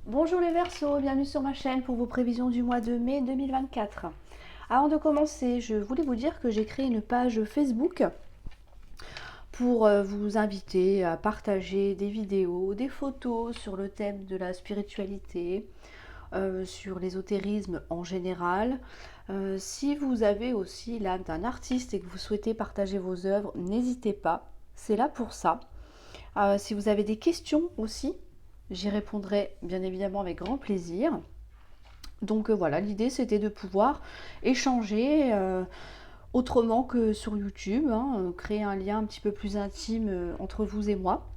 Bonjour les Verseaux, bienvenue sur ma chaîne pour vos prévisions du mois de mai 2024. Avant de commencer, je voulais vous dire que j'ai créé une page Facebook pour vous inviter à partager des vidéos, des photos sur le thème de la spiritualité, sur l'ésotérisme en général. Si vous avez aussi l'âme d'un artiste et que vous souhaitez partager vos œuvres, n'hésitez pas, c'est là pour ça. Si vous avez des questions aussi, j'y répondrai bien évidemment avec grand plaisir. Donc voilà, l'idée c'était de pouvoir échanger autrement que sur YouTube, hein, créer un lien un petit peu plus intime entre vous et moi.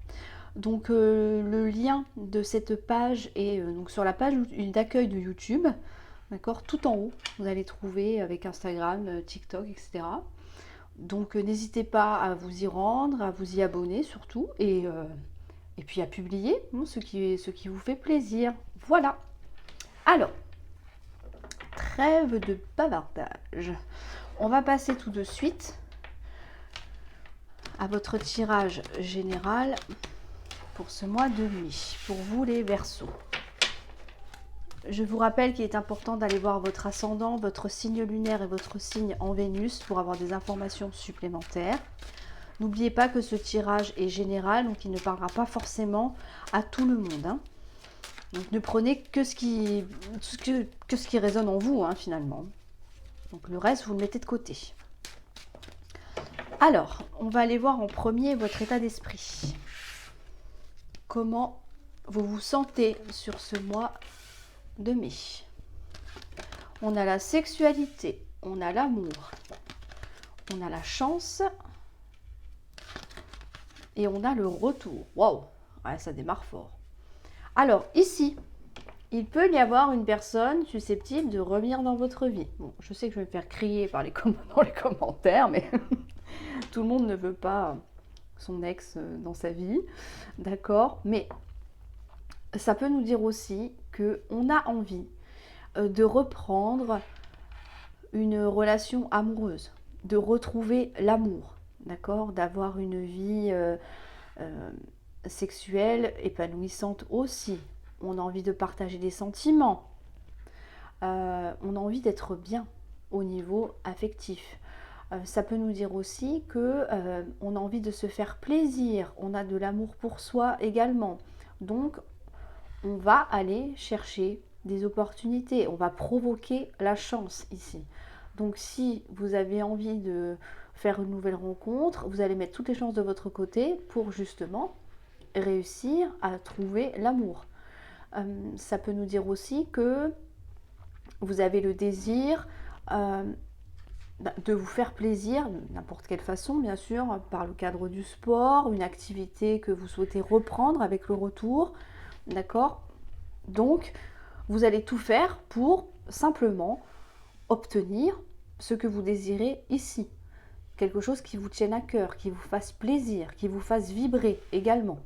Donc le lien de cette page est donc sur la page d'accueil de YouTube, d'accord, tout en haut, vous allez trouver avec Instagram, TikTok, etc. Donc n'hésitez pas à vous y rendre, à vous y abonner surtout, et puis à publier ce qui vous fait plaisir. Voilà. Alors, trêve de bavardage. On va passer tout de suite à votre tirage général pour ce mois de mai, pour vous les Verseaux. Je vous rappelle qu'il est important d'aller voir votre ascendant, votre signe lunaire et votre signe en Vénus pour avoir des informations supplémentaires. N'oubliez pas que ce tirage est général, donc il ne parlera pas forcément à tout le monde, hein. Donc ne prenez que ce qui résonne en vous, hein, finalement. Donc le reste, vous le mettez de côté. Alors, on va aller voir en premier votre état d'esprit. Comment vous vous sentez sur ce mois de mai? On a la sexualité, on a l'amour, on a la chance et on a le retour. Waouh, ouais, ça démarre fort. Alors ici, il peut y avoir une personne susceptible de revenir dans votre vie. Bon, je sais que je vais me faire crier dans les commentaires, mais tout le monde ne veut pas son ex dans sa vie, d'accord? Mais ça peut nous dire aussi qu'on a envie de reprendre une relation amoureuse, de retrouver l'amour, d'accord? D'avoir une vie sexuelle épanouissante aussi. On a envie de partager des sentiments. On a envie d'être bien au niveau affectif. Ça peut nous dire aussi que on a envie de se faire plaisir. On a de l'amour pour soi également. Donc, on va aller chercher des opportunités. On va provoquer la chance ici. Donc, si vous avez envie de faire une nouvelle rencontre, vous allez mettre toutes les chances de votre côté pour justement réussir à trouver l'amour. Ça peut nous dire aussi que vous avez le désir de vous faire plaisir, de n'importe quelle façon bien sûr, par le cadre du sport, une activité que vous souhaitez reprendre avec le retour, d'accord? Donc, vous allez tout faire pour simplement obtenir ce que vous désirez ici. Quelque chose qui vous tienne à cœur, qui vous fasse plaisir, qui vous fasse vibrer également.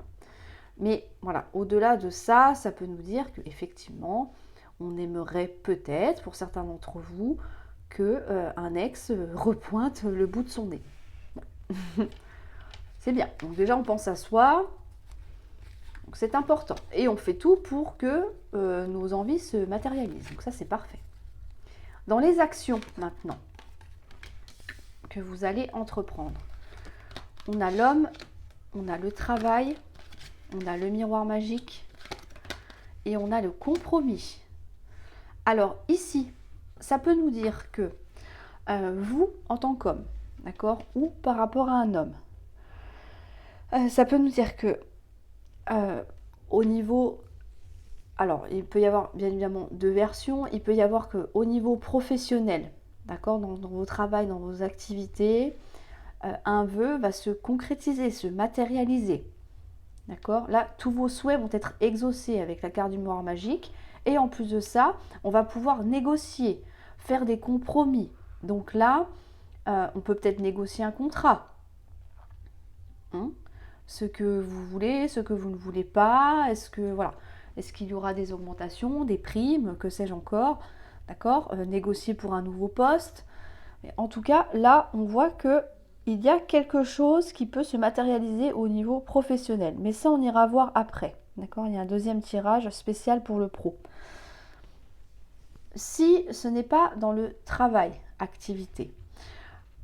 Mais voilà, au-delà de ça, ça peut nous dire qu'effectivement, on aimerait peut-être, pour certains d'entre vous, qu'un ex repointe le bout de son nez. Bon. C'est bien. Donc déjà, on pense à soi. Donc c'est important. Et on fait tout pour que nos envies se matérialisent. Donc ça, c'est parfait. Dans les actions, maintenant, que vous allez entreprendre, on a l'homme, on a le travail, on a le miroir magique et on a le compromis. Alors ici, ça peut nous dire que vous, en tant qu'homme, d'accord, ou par rapport à un homme, ça peut nous dire que au niveau... Alors, il peut y avoir bien évidemment deux versions. Il peut y avoir qu'au niveau professionnel, d'accord, dans vos travails, dans vos activités, un vœu va se concrétiser, se matérialiser. D'accord? Là, tous vos souhaits vont être exaucés avec la carte du miroir magique. Et en plus de ça, on va pouvoir négocier, faire des compromis. Donc là, on peut peut-être négocier un contrat. Ce que vous voulez, ce que vous ne voulez pas. Est-ce qu'il y aura des augmentations, des primes, que sais-je encore? D'accord? Négocier pour un nouveau poste. Mais en tout cas, là, on voit que il y a quelque chose qui peut se matérialiser au niveau professionnel. Mais ça, on ira voir après. D'accord? Il y a un deuxième tirage spécial pour le pro. Si ce n'est pas dans le travail, activité,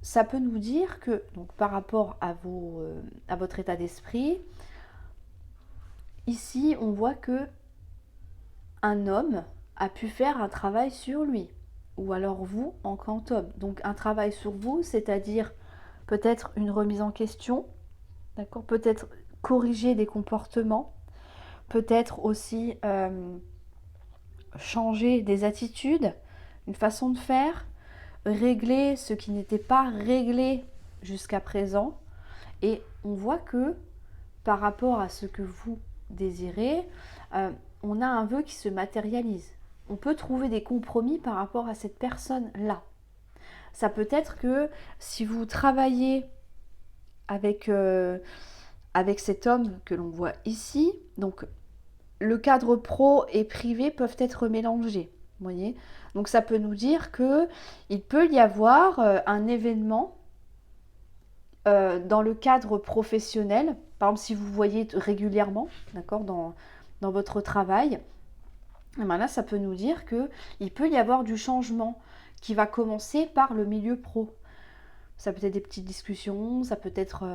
ça peut nous dire que, donc, par rapport à votre état d'esprit, ici, on voit que un homme a pu faire un travail sur lui, ou alors vous en tant qu'homme. Donc un travail sur vous, c'est-à-dire peut-être une remise en question, d'accord, peut-être corriger des comportements, peut-être aussi changer des attitudes, une façon de faire, régler ce qui n'était pas réglé jusqu'à présent. Et on voit que par rapport à ce que vous désirez, on a un vœu qui se matérialise. On peut trouver des compromis par rapport à cette personne-là. Ça peut être que si vous travaillez avec, avec cet homme que l'on voit ici, donc le cadre pro et privé peuvent être mélangés. Vous voyez, donc ça peut nous dire que il peut y avoir un événement dans le cadre professionnel. Par exemple, si vous voyez régulièrement, d'accord, dans votre travail, et ben là, ça peut nous dire qu'il peut y avoir du changement qui va commencer par le milieu pro. Ça peut être des petites discussions, ça peut être...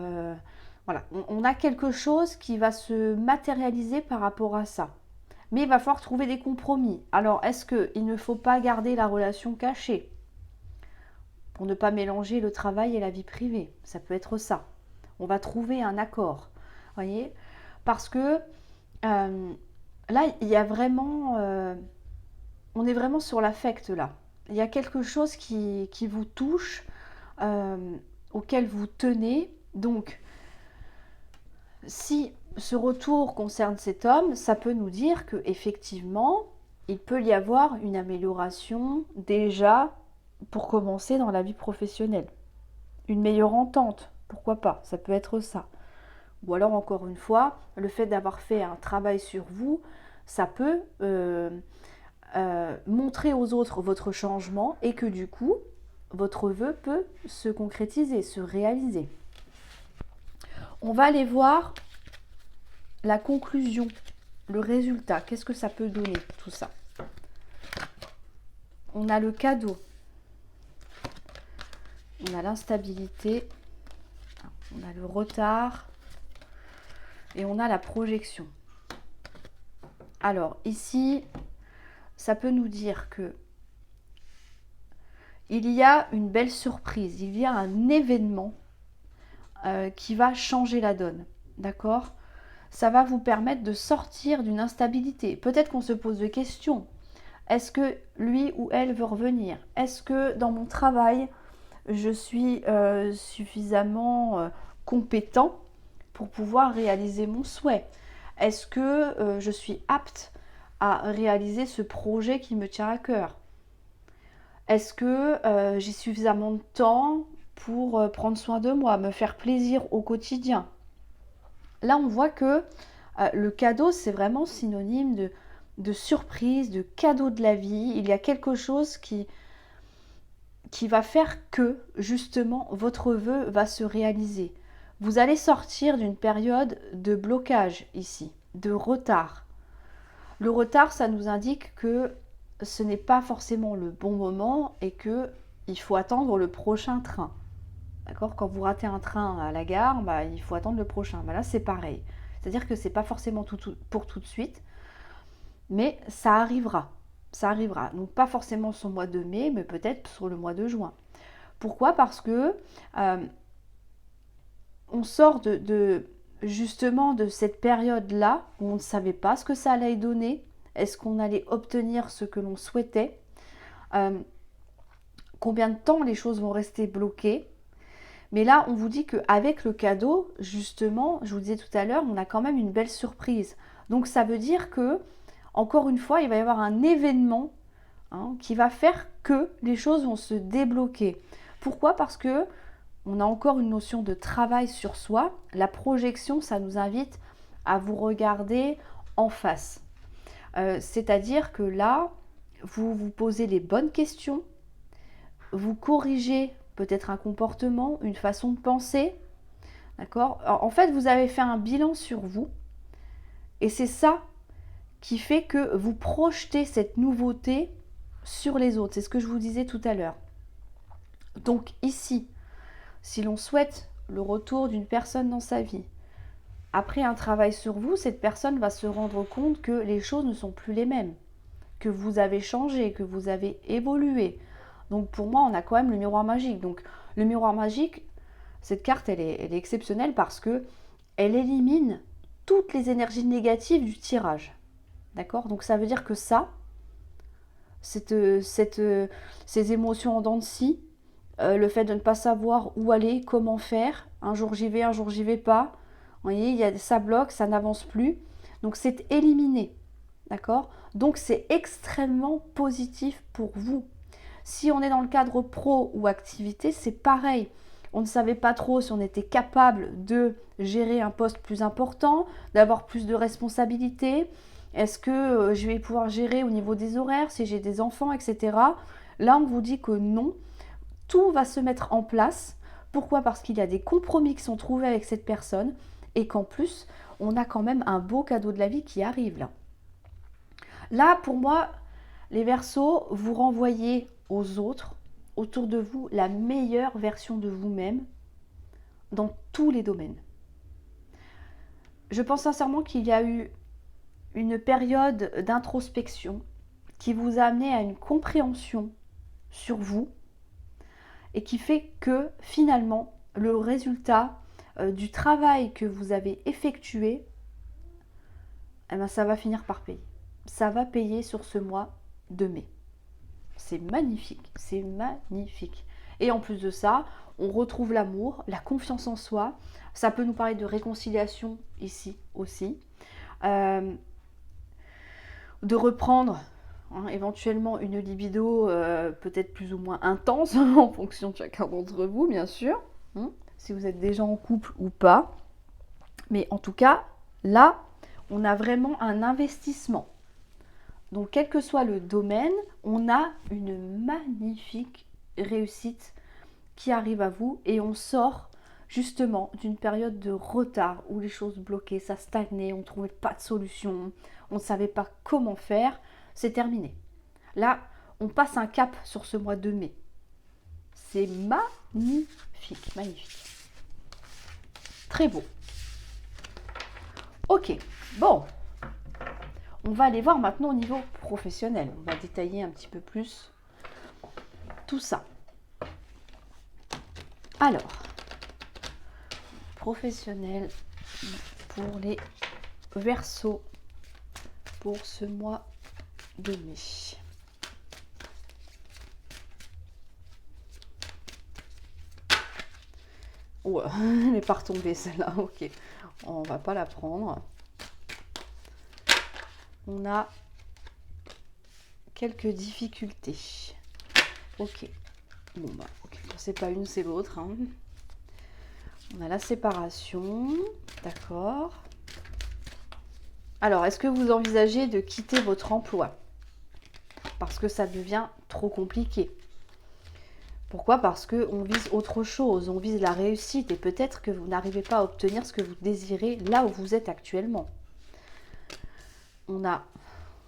voilà, on a quelque chose qui va se matérialiser par rapport à ça. Mais il va falloir trouver des compromis. Alors, est-ce qu'il ne faut pas garder la relation cachée pour ne pas mélanger le travail et la vie privée? Ça peut être ça. On va trouver un accord, voyez, parce que là, il y a vraiment... on est vraiment sur l'affect là. Il y a quelque chose qui vous touche, auquel vous tenez. Donc, si ce retour concerne cet homme, ça peut nous dire que effectivement, il peut y avoir une amélioration déjà pour commencer dans la vie professionnelle. Une meilleure entente, pourquoi pas, ça peut être ça. Ou alors encore une fois, le fait d'avoir fait un travail sur vous, ça peut montrer aux autres votre changement et que du coup, votre vœu peut se concrétiser, se réaliser. On va aller voir la conclusion, le résultat. Qu'est-ce que ça peut donner tout ça? On a le cadeau. On a l'instabilité. On a le retard. Et on a la projection. Alors ici, ça peut nous dire que il y a une belle surprise, il y a un événement qui va changer la donne, d'accord? Ça va vous permettre de sortir d'une instabilité. Peut-être qu'on se pose des questions. Est-ce que lui ou elle veut revenir? Est-ce que dans mon travail, je suis suffisamment compétent pour pouvoir réaliser mon souhait? Est-ce que je suis apte à réaliser ce projet qui me tient à cœur? Est-ce que j'ai suffisamment de temps pour prendre soin de moi, me faire plaisir au quotidien? Là, on voit que le cadeau, c'est vraiment synonyme de surprise, de cadeau de la vie. Il y a quelque chose qui va faire que, justement, votre vœu va se réaliser. Vous allez sortir d'une période de blocage ici, de retard. Le retard, ça nous indique que ce n'est pas forcément le bon moment et qu'il faut attendre le prochain train. D'accord? Quand vous ratez un train à la gare, bah, il faut attendre le prochain. Bah, là, c'est pareil. C'est-à-dire que ce n'est pas forcément pour tout de suite, mais ça arrivera. Ça arrivera. Donc pas forcément sur le mois de mai, mais peut-être sur le mois de juin. Pourquoi? Parce que on sort justement de cette période-là où on ne savait pas ce que ça allait donner. Est-ce qu'on allait obtenir ce que l'on souhaitait? Combien de temps les choses vont rester bloquées? Mais là, on vous dit qu'avec le cadeau, justement, je vous disais tout à l'heure, on a quand même une belle surprise. Donc ça veut dire que, encore une fois, il va y avoir un événement qui va faire que les choses vont se débloquer. Pourquoi? Parce que on a encore une notion de travail sur soi. La projection, ça nous invite à vous regarder en face. C'est-à-dire que là, vous vous posez les bonnes questions, vous corrigez peut-être un comportement, une façon de penser, d'accord? En fait, vous avez fait un bilan sur vous Et c'est ça qui fait que vous projetez cette nouveauté sur les autres. C'est ce que je vous disais tout à l'heure. Donc ici, si l'on souhaite le retour d'une personne dans sa vie, après un travail sur vous, cette personne va se rendre compte que les choses ne sont plus les mêmes, que vous avez changé, que vous avez évolué. Donc pour moi, on a quand même le miroir magique. Donc le miroir magique, cette carte, elle est exceptionnelle parce que elle élimine toutes les énergies négatives du tirage. D'accord? Donc ça veut dire que ça, ces émotions en dents de scie, le fait de ne pas savoir où aller, comment faire, un jour j'y vais, un jour j'y vais pas, vous voyez, ça bloque, ça n'avance plus. Donc c'est éliminé. D'accord? Donc c'est extrêmement positif pour vous. Si on est dans le cadre pro ou activité, c'est pareil. On ne savait pas trop si on était capable de gérer un poste plus important, d'avoir plus de responsabilités. Est-ce que je vais pouvoir gérer au niveau des horaires, si j'ai des enfants, etc. Là, on vous dit que non. Tout va se mettre en place. Pourquoi? Parce qu'il y a des compromis qui sont trouvés avec cette personne et qu'en plus, on a quand même un beau cadeau de la vie qui arrive là. Là, pour moi, les Verseaux, vous renvoyez aux autres, autour de vous, la meilleure version de vous-même dans tous les domaines. Je pense sincèrement qu'il y a eu une période d'introspection qui vous a amené à une compréhension sur vous et qui fait que finalement, le résultat du travail que vous avez effectué, eh ben, ça va finir par payer. Ça va payer sur ce mois de mai. C'est magnifique, c'est magnifique. Et en plus de ça, on retrouve l'amour, la confiance en soi. Ça peut nous parler de réconciliation ici aussi. De reprendre éventuellement une libido peut-être plus ou moins intense en fonction de chacun d'entre vous, bien sûr. Si vous êtes déjà en couple ou pas. Mais en tout cas, là, on a vraiment un investissement. Donc, quel que soit le domaine, on a une magnifique réussite qui arrive à vous et on sort justement d'une période de retard où les choses bloquaient, ça stagnait, on ne trouvait pas de solution, on ne savait pas comment faire. C'est terminé. Là, on passe un cap sur ce mois de mai. C'est magnifique, magnifique. Très beau. Ok, bon. On va aller voir maintenant au niveau professionnel. On va détailler un petit peu plus tout ça. Alors, professionnel pour les Verseaux pour ce mois de mai. Ouais, elle n'est pas retombée celle-là, ok. On va pas la prendre. On a quelques difficultés. Ok. Bon bah, ok. C'est pas une, c'est l'autre. Hein. On a la séparation. D'accord. Alors, est-ce que vous envisagez de quitter votre emploi? Parce que ça devient trop compliqué. Pourquoi? Parce qu'on vise autre chose, on vise la réussite et peut-être que vous n'arrivez pas à obtenir ce que vous désirez là où vous êtes actuellement. On a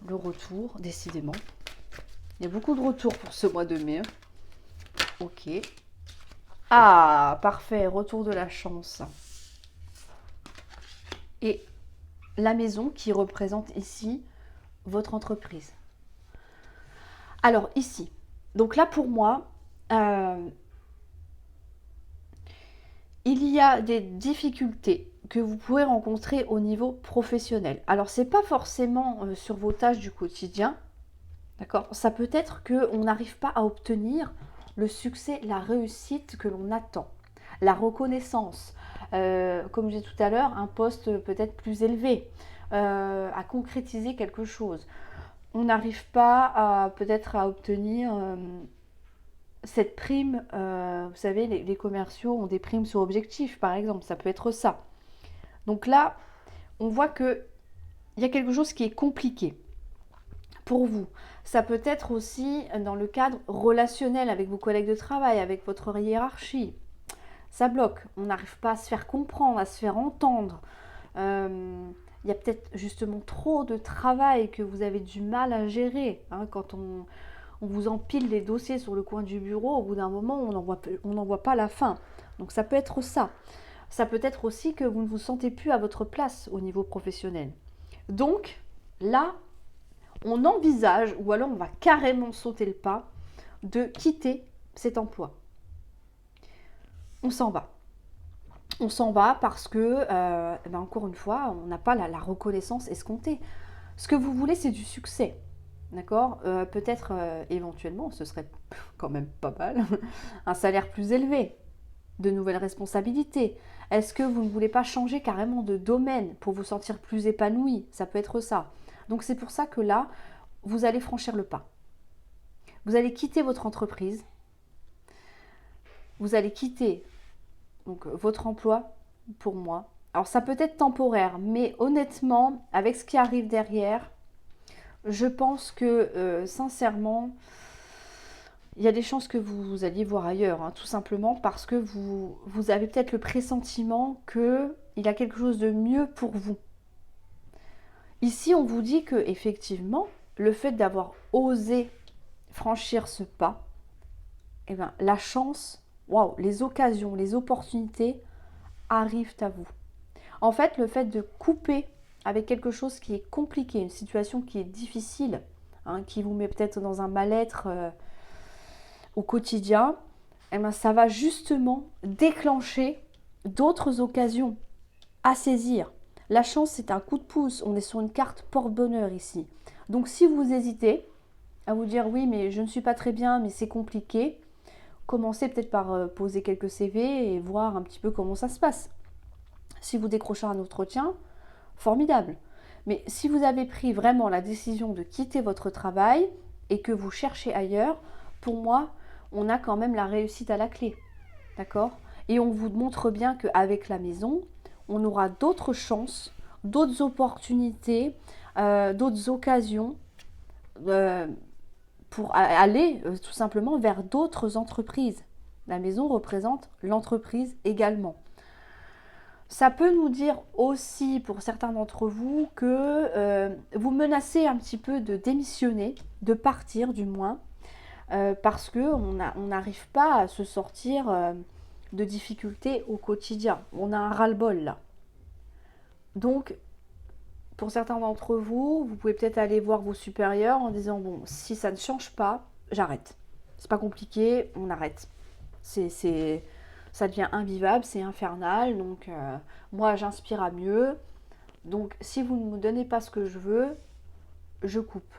le retour, décidément. Il y a beaucoup de retours pour ce mois de mai. Ok. Ah, parfait, retour de la chance. Et la maison qui représente ici votre entreprise. Alors ici, donc là pour moi, il y a des difficultés que vous pouvez rencontrer au niveau professionnel. Alors c'est pas forcément sur vos tâches du quotidien, d'accord? Ça peut être qu'on n'arrive pas à obtenir le succès, la réussite que l'on attend, la reconnaissance, comme j'ai dit tout à l'heure, un poste peut-être plus élevé, à concrétiser quelque chose. On n'arrive pas peut-être à obtenir cette prime, vous savez, les commerciaux ont des primes sur objectif, par exemple, ça peut être ça. Donc là, on voit qu'il y a quelque chose qui est compliqué pour vous. Ça peut être aussi dans le cadre relationnel avec vos collègues de travail, avec votre hiérarchie. Ça bloque, on n'arrive pas à se faire comprendre, à se faire entendre. Il il y a peut-être justement trop de travail que vous avez du mal à gérer. Hein, quand on vous empile les dossiers sur le coin du bureau, au bout d'un moment, on n'en voit pas la fin. Donc ça peut être ça. Ça peut être aussi que vous ne vous sentez plus à votre place au niveau professionnel. Donc là, on envisage, ou alors on va carrément sauter le pas, de quitter cet emploi. On s'en va. On s'en va parce que, encore une fois, on n'a pas la reconnaissance escomptée. Ce que vous voulez, c'est du succès. D'accord. Peut-être éventuellement, ce serait quand même pas mal, un salaire plus élevé, de nouvelles responsabilités. Est-ce que vous ne voulez pas changer carrément de domaine pour vous sentir plus épanoui? Ça peut être ça. Donc c'est pour ça que là, vous allez franchir le pas. Vous allez quitter votre entreprise. Vous allez quitter donc, votre emploi pour moi. Alors ça peut être temporaire, mais honnêtement, avec ce qui arrive derrière, je pense que sincèrement, il y a des chances que vous alliez voir ailleurs, hein, tout simplement parce que vous avez peut-être le pressentiment qu'il y a quelque chose de mieux pour vous. Ici, on vous dit que effectivement, le fait d'avoir osé franchir ce pas, eh ben, la chance, waouh, les occasions, les opportunités arrivent à vous. En fait, le fait de couper avec quelque chose qui est compliqué, une situation qui est difficile, hein, qui vous met peut-être dans un mal-être au quotidien, eh ben, ça va justement déclencher d'autres occasions à saisir. La chance, c'est un coup de pouce. On est sur une carte porte-bonheur ici. Donc, si vous hésitez à vous dire oui, mais je ne suis pas très bien, mais c'est compliqué, commencez peut-être par poser quelques CV et voir un petit peu comment ça se passe. Si vous décrochez un entretien, formidable. Mais si vous avez pris vraiment la décision de quitter votre travail et que vous cherchez ailleurs, pour moi, on a quand même la réussite à la clé. D'accord? Et on vous montre bien qu'avec la maison, on aura d'autres chances, d'autres opportunités, d'autres occasions pour aller tout simplement vers d'autres entreprises. La maison représente l'entreprise également. Ça peut nous dire aussi, pour certains d'entre vous, que vous menacez un petit peu de démissionner, de partir du moins, parce qu'on n'arrive pas à se sortir de difficultés au quotidien. On a un ras-le-bol là. Donc, pour certains d'entre vous, vous pouvez peut-être aller voir vos supérieurs en disant, bon, si ça ne change pas, j'arrête. C'est pas compliqué, on arrête. Ça devient invivable, c'est infernal, donc moi j'inspire à mieux. Donc si vous ne me donnez pas ce que je veux, je coupe.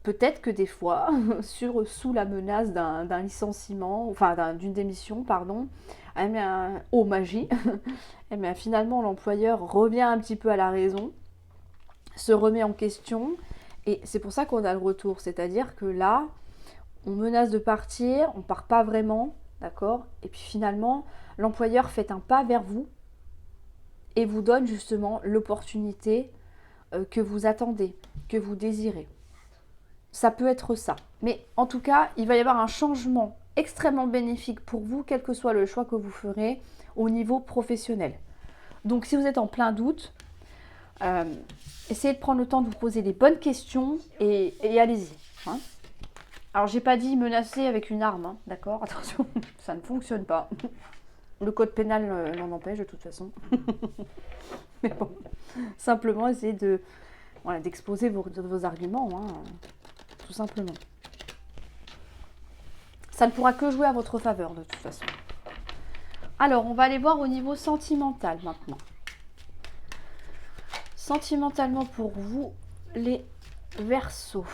Peut-être que des fois, sous la menace d'un licenciement, enfin d'une démission, pardon, oh magie, finalement l'employeur revient un petit peu à la raison, se remet en question, et c'est pour ça qu'on a le retour. C'est-à-dire que là, on menace de partir, on ne part pas vraiment, d'accord? Et puis finalement, l'employeur fait un pas vers vous et vous donne justement l'opportunité que vous attendez, que vous désirez. Ça peut être ça. Mais en tout cas, il va y avoir un changement extrêmement bénéfique pour vous, quel que soit le choix que vous ferez au niveau professionnel. Donc si vous êtes en plein doute, essayez de prendre le temps de vous poser les bonnes questions et allez-y. Hein. Alors j'ai pas dit menacer avec une arme, hein, d'accord? Attention, ça ne fonctionne pas. Le code pénal l'en empêche de toute façon. Mais bon, simplement essayez d'exposer vos arguments, hein, tout simplement. Ça ne pourra que jouer à votre faveur de toute façon. Alors, on va aller voir au niveau sentimental maintenant. Sentimentalement pour vous, les Verseaux.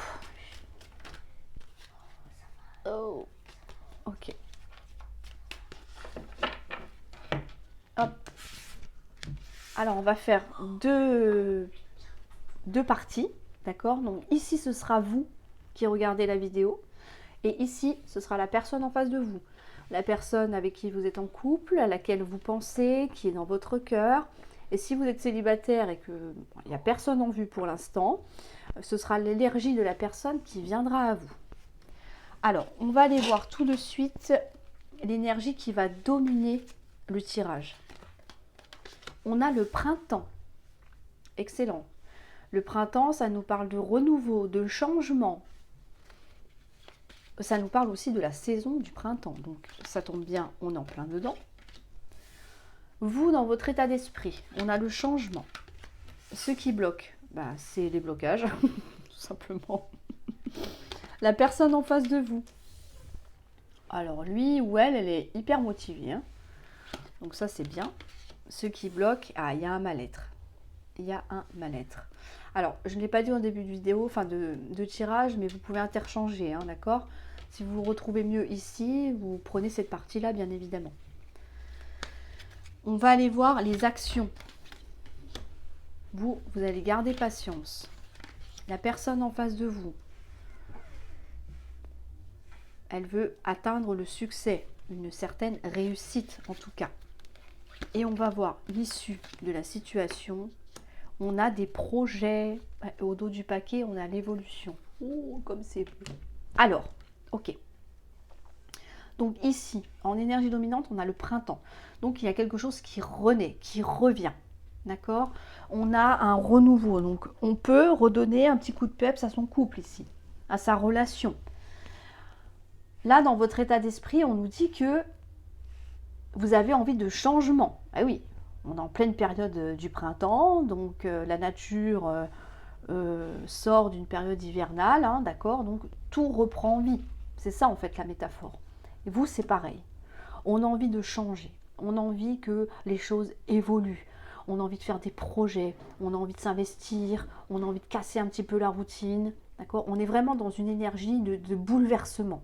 Oh, ok. Hop. Alors, on va faire deux parties, d'accord? Donc, ici, ce sera vous qui regardez la vidéo. Et ici, ce sera la personne en face de vous. La personne avec qui vous êtes en couple, à laquelle vous pensez, qui est dans votre cœur. Et si vous êtes célibataire et qu'il n'y a personne en vue pour l'instant, ce sera l'énergie de la personne qui viendra à vous. Alors, on va aller voir tout de suite l'énergie qui va dominer le tirage. On a le printemps. excellent. Le printemps, ça nous parle de renouveau, de changement. Ça nous parle aussi de la saison du printemps. Donc ça tombe bien, on est en plein dedans. Vous, dans votre état d'esprit, on a le changement. Ce qui bloque, bah, c'est les blocages, tout simplement. La personne en face de vous. Alors lui ou elle, elle est hyper motivée, hein. Donc ça, c'est bien. Ce qui bloque, ah, il y a un mal-être. Il y a un mal-être. Alors, je ne l'ai pas dit en début de vidéo, enfin de tirage, mais vous pouvez interchanger, hein, d'accord? Si vous vous retrouvez mieux ici, vous prenez cette partie-là, bien évidemment. On va aller voir les actions. Vous allez garder patience. La personne en face de vous, elle veut atteindre le succès, une certaine réussite en tout cas. Et on va voir l'issue de la situation. On a des projets. Au dos du paquet, on a l'évolution. Oh, comme c'est beau. Alors, ok. Donc ici, en énergie dominante, on a le printemps. Donc il y a quelque chose qui renaît, qui revient. D'accord? On a un renouveau. Donc on peut redonner un petit coup de peps à son couple ici, à sa relation. Là, dans votre état d'esprit, on nous dit que vous avez envie de changement. Ah oui, on est en pleine période du printemps, donc la nature sort d'une période hivernale, hein, d'accord? Donc tout reprend vie. C'est ça en fait la métaphore. Et vous, c'est pareil. On a envie de changer. On a envie que les choses évoluent. On a envie de faire des projets. On a envie de s'investir. On a envie de casser un petit peu la routine. D'accord? On est vraiment dans une énergie de bouleversement.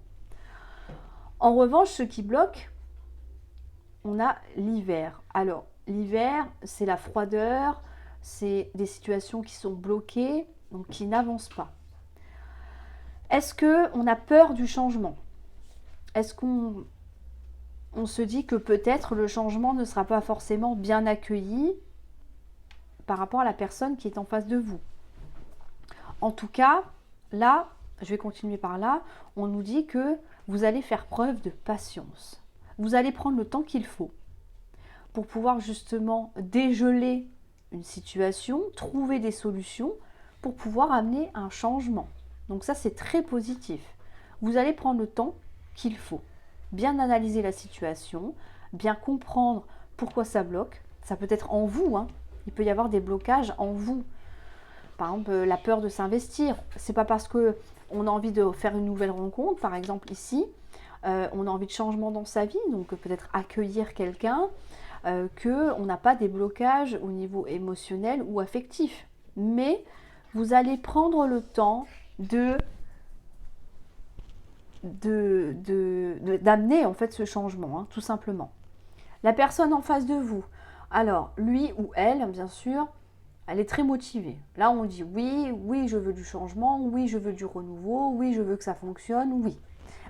En revanche, ce qui bloque, on a l'hiver. Alors, l'hiver, c'est la froideur, c'est des situations qui sont bloquées, donc qui n'avancent pas. Est-ce qu'on a peur du changement? Est-ce qu'on se dit que peut-être le changement ne sera pas forcément bien accueilli par rapport à la personne qui est en face de vous? En tout cas, là, je vais continuer par là, on nous dit que vous allez faire preuve de patience. Vous allez prendre le temps qu'il faut pour pouvoir justement dégeler une situation, trouver des solutions pour pouvoir amener un changement. Donc ça, c'est très positif. Vous allez prendre le temps qu'il faut. Bien analyser la situation, bien comprendre pourquoi ça bloque. Ça peut être en vous, hein. Il peut y avoir des blocages en vous. Par exemple, la peur de s'investir. C'est pas parce qu'on a envie de faire une nouvelle rencontre, par exemple ici, on a envie de changement dans sa vie, donc peut-être accueillir quelqu'un, qu'on n'a pas des blocages au niveau émotionnel ou affectif. Mais vous allez prendre le temps d'amener en fait ce changement, hein, tout simplement. La personne en face de vous, alors lui ou elle, bien sûr, elle est très motivée. Là, on dit oui, oui, je veux du changement, oui, je veux du renouveau, oui, je veux que ça fonctionne, oui.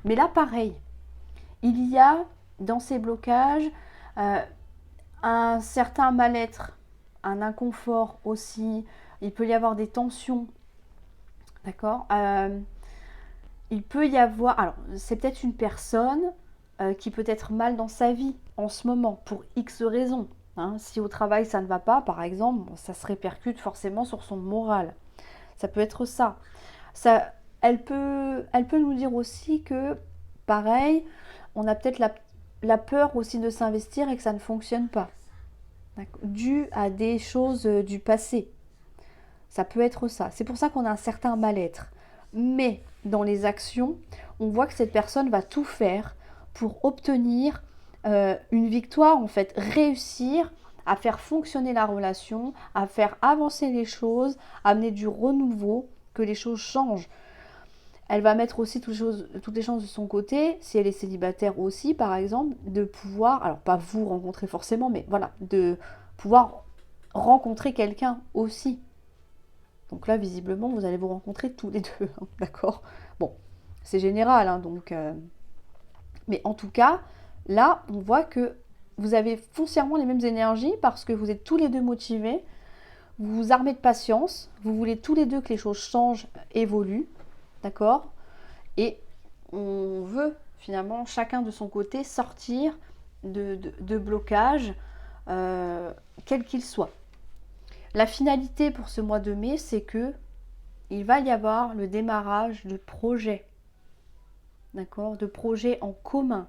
Mais là, pareil, il y a dans ces blocages un certain mal-être, un inconfort aussi. Il peut y avoir des tensions, d'accord? Il peut y avoir, alors c'est peut-être une personne qui peut être mal dans sa vie en ce moment pour X raisons. Hein. Si au travail ça ne va pas, par exemple, ça se répercute forcément sur son moral. Ça peut être ça. Elle peut nous dire aussi que, pareil, on a peut-être la peur aussi de s'investir et que ça ne fonctionne pas. Dû à des choses du passé. Ça peut être ça. C'est pour ça qu'on a un certain mal-être. Mais dans les actions, on voit que cette personne va tout faire pour obtenir une victoire, en fait, réussir à faire fonctionner la relation, à faire avancer les choses, amener du renouveau, que les choses changent. Elle va mettre aussi toutes les chances de son côté, si elle est célibataire aussi, par exemple, de pouvoir, alors pas vous rencontrer forcément, mais voilà, de pouvoir rencontrer quelqu'un aussi. Donc là, visiblement, vous allez vous rencontrer tous les deux, hein, d'accord? Bon, c'est général, hein, donc... Mais en tout cas, là, on voit que vous avez foncièrement les mêmes énergies parce que vous êtes tous les deux motivés, vous vous armez de patience, vous voulez tous les deux que les choses changent, évoluent, d'accord? Et on veut finalement chacun de son côté sortir de blocage, quel qu'il soit. La finalité pour ce mois de mai, c'est que il va y avoir le démarrage de projets, d'accord, de projets en commun.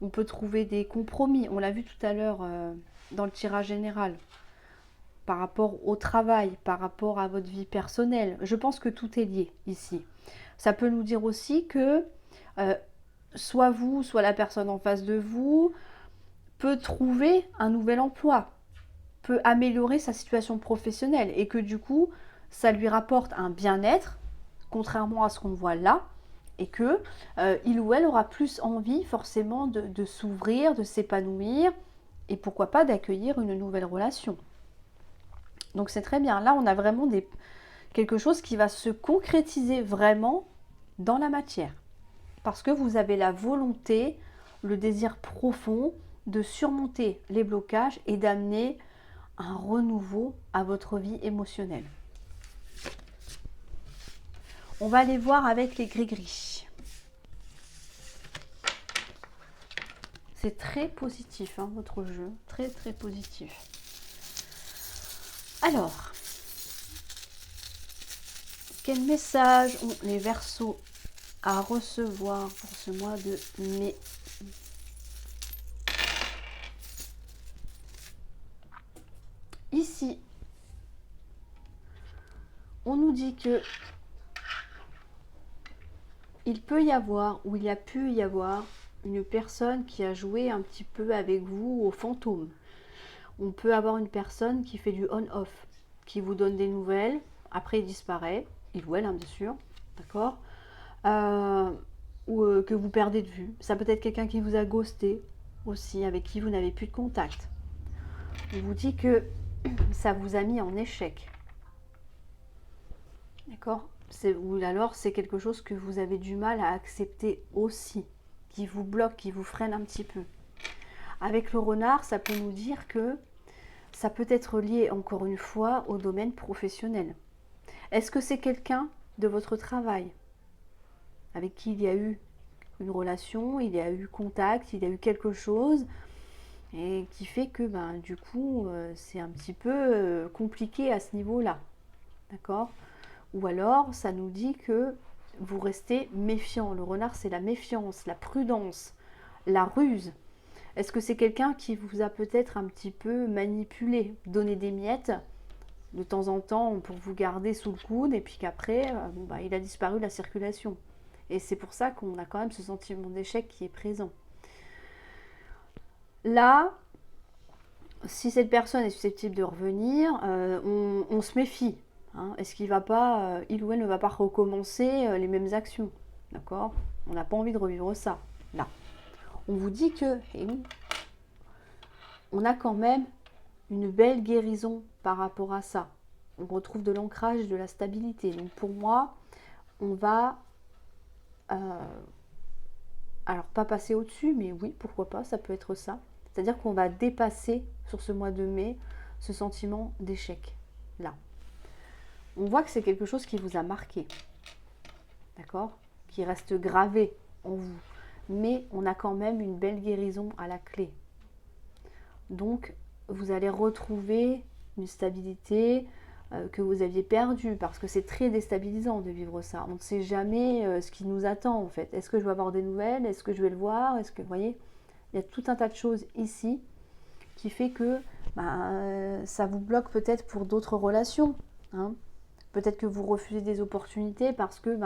On peut trouver des compromis, on l'a vu tout à l'heure dans le tirage général, par rapport au travail, par rapport à votre vie personnelle. Je pense que tout est lié ici. Ça peut nous dire aussi que soit vous, soit la personne en face de vous peut trouver un nouvel emploi, peut améliorer sa situation professionnelle et que du coup, ça lui rapporte un bien-être, contrairement à ce qu'on voit là, et que il ou elle aura plus envie forcément de s'ouvrir, de s'épanouir et pourquoi pas d'accueillir une nouvelle relation. Donc c'est très bien. Là, on a vraiment quelque chose qui va se concrétiser vraiment dans la matière. Parce que vous avez la volonté, le désir profond de surmonter les blocages et d'amener un renouveau à votre vie émotionnelle. On va aller voir avec les gris-gris. C'est très positif, hein, votre jeu. Très, très positif. Alors, quel message ont les Verseaux à recevoir pour ce mois de mai? Ici, on nous dit que il peut y avoir, ou il y a pu y avoir, une personne qui a joué un petit peu avec vous au fantôme. On peut avoir une personne qui fait du on-off, qui vous donne des nouvelles, après il disparaît, il ou elle, hein, bien sûr, d'accord, ou que vous perdez de vue. Ça peut être quelqu'un qui vous a ghosté aussi, avec qui vous n'avez plus de contact. On vous dit que ça vous a mis en échec, d'accord, ou alors c'est quelque chose que vous avez du mal à accepter aussi, qui vous bloque, qui vous freine un petit peu. Avec le renard, ça peut nous dire que ça peut être lié, encore une fois, au domaine professionnel. Est-ce que c'est quelqu'un de votre travail avec qui il y a eu une relation, il y a eu contact, il y a eu quelque chose et qui fait que du coup c'est un petit peu compliqué à ce niveau-là, d'accord? Ou alors ça nous dit que vous restez méfiant. Le renard, c'est la méfiance, la prudence, la ruse. Est-ce que c'est quelqu'un qui vous a peut-être un petit peu manipulé, donné des miettes de temps en temps pour vous garder sous le coude et puis qu'après, il a disparu de la circulation. Et c'est pour ça qu'on a quand même ce sentiment d'échec qui est présent. Là, si cette personne est susceptible de revenir, on se méfie. Hein. Est-ce qu'il va pas, il ou elle ne va pas recommencer les mêmes actions, d'accord? On n'a pas envie de revivre ça. Là, on vous dit que, oui, on a quand même une belle guérison par rapport à ça. On retrouve de l'ancrage, de la stabilité. Donc pour moi, on va, alors pas passer au-dessus, mais oui, pourquoi pas, ça peut être ça. C'est-à-dire qu'on va dépasser sur ce mois de mai ce sentiment d'échec. Là, on voit que c'est quelque chose qui vous a marqué, d'accord, qui reste gravé en vous. Mais on a quand même une belle guérison à la clé. Donc, vous allez retrouver une stabilité que vous aviez perdue, parce que c'est très déstabilisant de vivre ça. On ne sait jamais ce qui nous attend en fait. Est-ce que je vais avoir des nouvelles? Est-ce que je vais le voir? Est-ce que, vous voyez, il y a tout un tas de choses ici qui fait que ça vous bloque peut-être pour d'autres relations. Hein. Peut-être que vous refusez des opportunités parce que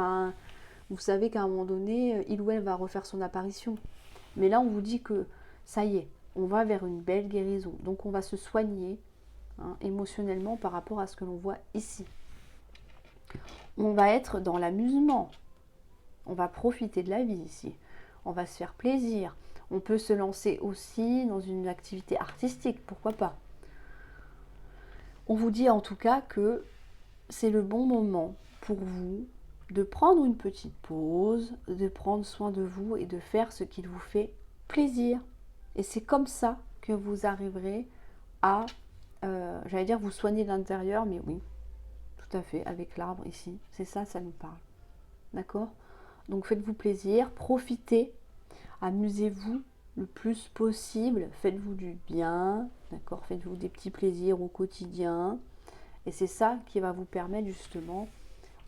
vous savez qu'à un moment donné, il ou elle va refaire son apparition. Mais là, on vous dit que ça y est, on va vers une belle guérison. Donc on va se soigner émotionnellement par rapport à ce que l'on voit ici. On va être dans l'amusement. On va profiter de la vie ici. On va se faire plaisir. On peut se lancer aussi dans une activité artistique, pourquoi pas. On vous dit en tout cas que c'est le bon moment pour vous de prendre une petite pause, de prendre soin de vous et de faire ce qui vous fait plaisir. Et c'est comme ça que vous arriverez à, j'allais dire vous soigner de l'intérieur, mais oui, tout à fait, avec l'arbre ici. C'est ça, ça nous parle. D'accord? Donc faites-vous plaisir, profitez, amusez-vous le plus possible, faites-vous du bien, d'accord? Faites-vous des petits plaisirs au quotidien. Et c'est ça qui va vous permettre justement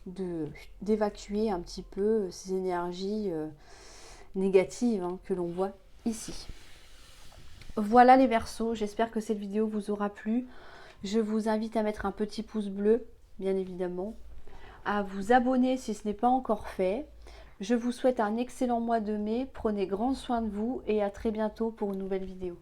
d'évacuer un petit peu ces énergies négatives que l'on voit ici. Voilà les Verseaux, j'espère que cette vidéo vous aura plu. Je vous invite à mettre un petit pouce bleu, bien évidemment, à vous abonner si ce n'est pas encore fait. Je vous souhaite un excellent mois de mai, prenez grand soin de vous et à très bientôt pour une nouvelle vidéo.